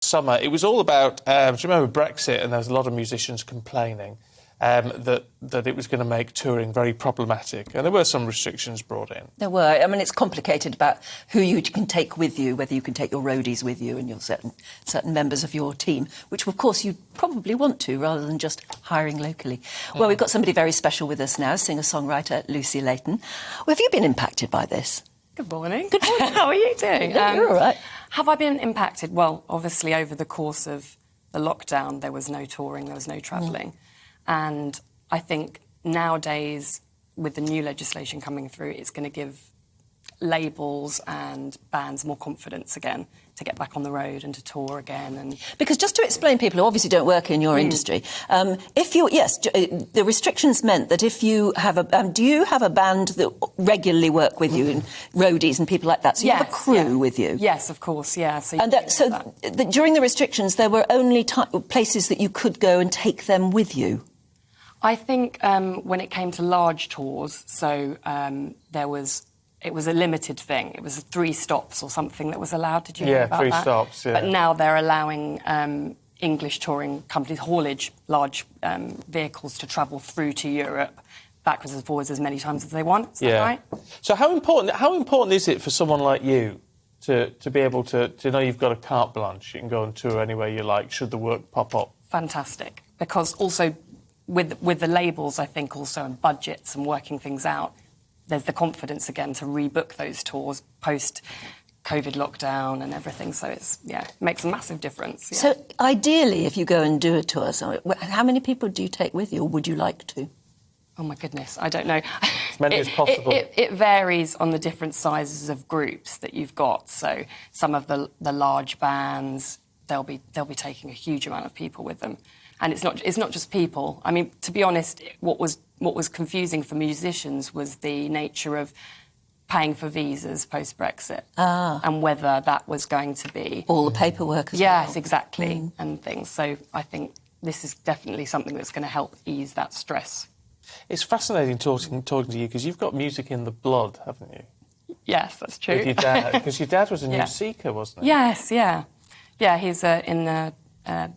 summer. It was all about, do you remember Brexit? And there was a lot of musicians complaining that it was going to make touring very problematic. And there were some restrictions brought in. There were. I mean, it's complicated about who you can take with you, whether you can take your roadies with you and your certain members of your team, which, of course, you probably want to, rather than just hiring locally. Well, we've got somebody very special with us now, singer-songwriter Lucy Layton. Well, have you been impacted by this? Good morning. Good morning. How are you doing? You're all right. Have I been impacted? Well, obviously, over the course of the lockdown, there was no touring, there was no travelling. And I think nowadays, with the new legislation coming through, it's going to give labels and bands more confidence again to get back on the road and to tour again. And because just to explain, people who obviously don't work in your industry, the restrictions meant that if you have do you have a band that regularly work with you, and roadies and people like that? So you have a crew with you. Yes, of course, yeah. So during the restrictions, there were only places that you could go and take them with you. I think when it came to large tours, it was a limited thing. It was 3 stops or something that was allowed. Did you hear about that? Yeah, 3 stops, yeah. But now they're allowing English touring companies, haulage, large vehicles to travel through to Europe, backwards and forwards as many times as they want. Is that right? So how important is it for someone like you to be able to know you've got a carte blanche, you can go on tour anywhere you like, should the work pop up? Fantastic. Because also with the labels, I think, also, and budgets and working things out, there's the confidence again to rebook those tours post-COVID lockdown and everything. So it makes a massive difference. Yeah. So ideally, if you go and do a tour, how many people do you take with you, or would you like to? Oh, my goodness, I don't know. As many as possible. It varies on the different sizes of groups that you've got. So some of the large bands, they'll be taking a huge amount of people with them. And it's not just people. I mean, to be honest, what was confusing for musicians was the nature of paying for visas post-Brexit and whether that was going to be... all the paperwork as well. Yes, exactly, and things. So I think this is definitely something that's going to help ease that stress. It's fascinating talking to you, because you've got music in the blood, haven't you? Yes, that's true. With your dad, because your dad was a New Seeker, wasn't he? Yes, yeah. Yeah, he's in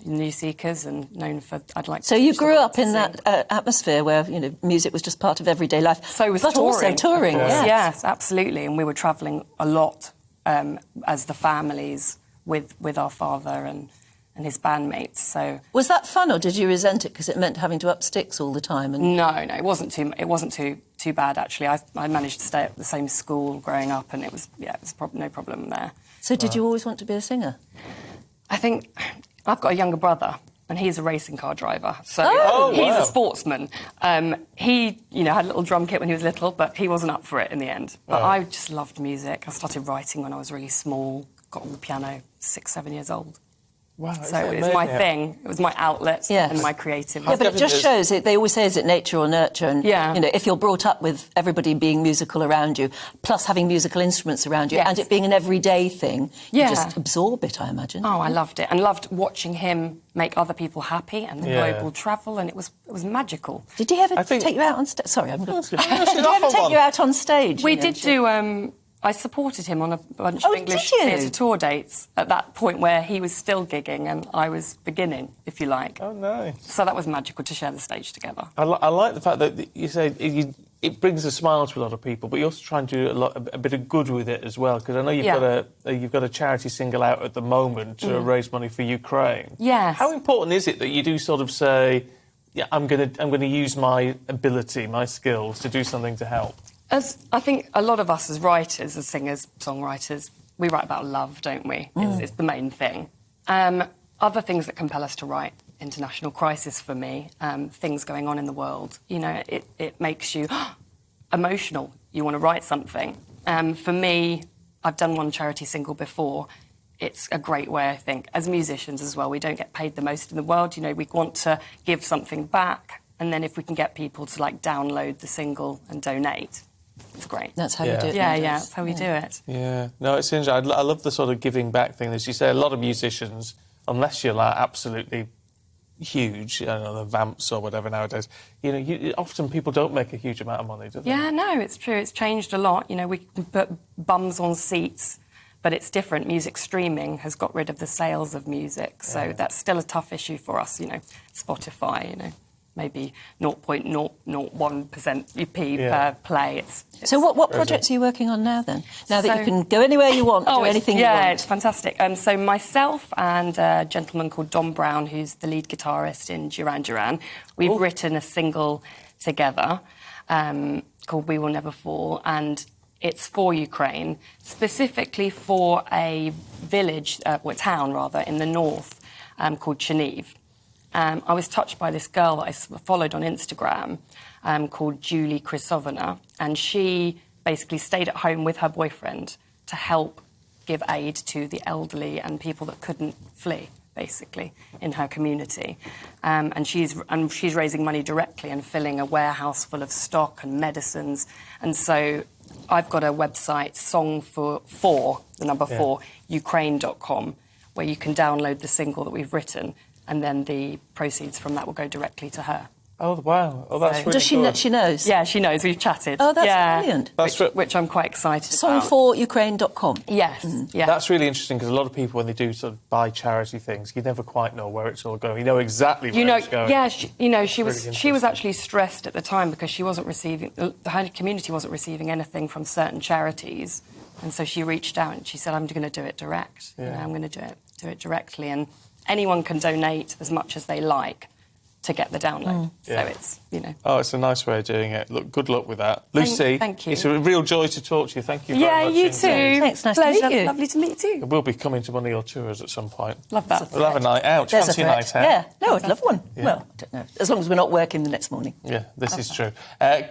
New Seekers and known for... So you grew up in that atmosphere where, music was just part of everyday life. So was but touring. Also touring, yes, absolutely. And we were travelling a lot as the families with our father and his bandmates. So was that fun, or did you resent it because it meant having to up sticks all the time? And... No, it wasn't too bad actually. I managed to stay at the same school growing up, and it was no problem there. So did you always want to be a singer? I think I've got a younger brother, and he's a racing car driver, so he's a sportsman. He, had a little drum kit when he was little, but he wasn't up for it in the end. But I just loved music. I started writing when I was really small, got on the piano 6, 7 years old. Wow, so it was my thing. It was my outlet and my creative. Yeah, but it just shows. They always say, is it nature or nurture? And if you're brought up with everybody being musical around you, plus having musical instruments around you, and it being an everyday thing, you just absorb it, I imagine. Oh, I loved it, and loved watching him make other people happy, and the global travel, and it was magical. Did he ever take you out on stage? Sorry, I'm going to... Did he ever take you out on stage? We did do... I supported him on a bunch of English theatre tour dates at that point where he was still gigging and I was beginning, if you like. Oh, nice. So that was magical to share the stage together. I like the fact that you say it brings a smile to a lot of people, but you also try and do a bit of good with it as well, because I know you've got a charity single out at the moment to raise money for Ukraine. Yes. How important is it that you do sort of say, I'm going to use my ability, my skills to do something to help? As I think a lot of us as writers, as singers, songwriters, we write about love, don't we? It's the main thing. Other things that compel us to write, international crisis for me, things going on in the world, it makes you emotional. You want to write something. For me, I've done one charity single before. It's a great way, I think, as musicians as well. We don't get paid the most in the world. We want to give something back. And then if we can get people to, download the single and donate... it's great. That's how you do it. Yeah, that's how we do it. Yeah. No, it's interesting. I love the sort of giving back thing. As you say, a lot of musicians, unless you're absolutely huge, the Vamps or whatever nowadays, often people don't make a huge amount of money, do they? Yeah, no, it's true. It's changed a lot. We can put bums on seats But it's different. Music streaming has got rid of the sales of music, so that's still a tough issue for us. Spotify, maybe 0.001% p per play. So what projects are you working on now then? Now that you can go anywhere you want, do anything you want. Yeah, it's fantastic. So myself and a gentleman called Don Brown, who's the lead guitarist in Duran Duran, we've written a single together called We Will Never Fall, and it's for Ukraine, specifically for a village, town rather, in the north called Cherniv. I was touched by this girl that I followed on Instagram called Julie Krisovina, and she basically stayed at home with her boyfriend to help give aid to the elderly and people that couldn't flee, basically, in her community. And she's raising money directly and filling a warehouse full of stock and medicines. And so I've got a website, Ukraine.com, where you can download the single that we've written, and then the proceeds from that will go directly to her. Oh, wow. Oh, that's really Does she good. she knows? Yeah, she knows. We've chatted. Oh, that's brilliant. Which I'm quite excited about. Songforukraine.com. Yes, yeah. That's really interesting because a lot of people, when they do sort of buy charity things, you never quite know where it's all going. You know exactly where it's going. Yeah, she was actually stressed at the time because she wasn't receiving, her community wasn't receiving anything from certain charities, and so she reached out and she said, "I'm going to do it direct. I'm going to do it directly, and anyone can donate as much as they like to get the download." So it's, Oh, it's a nice way of doing it. Look, good luck with that. Lucy, thank you. It's a real joy to talk to you. Thank you very much. Yeah, you indeed. too. Thanks, nice Pleasure. to meet you. Lovely to meet you. We'll be coming to one of your tours at some point. Love that. We'll have a night out. There's Fancy a a night threat. out. Yeah, no, I'd love one. Well, I don't know. As long as we're not working the next morning. Yeah, this is true.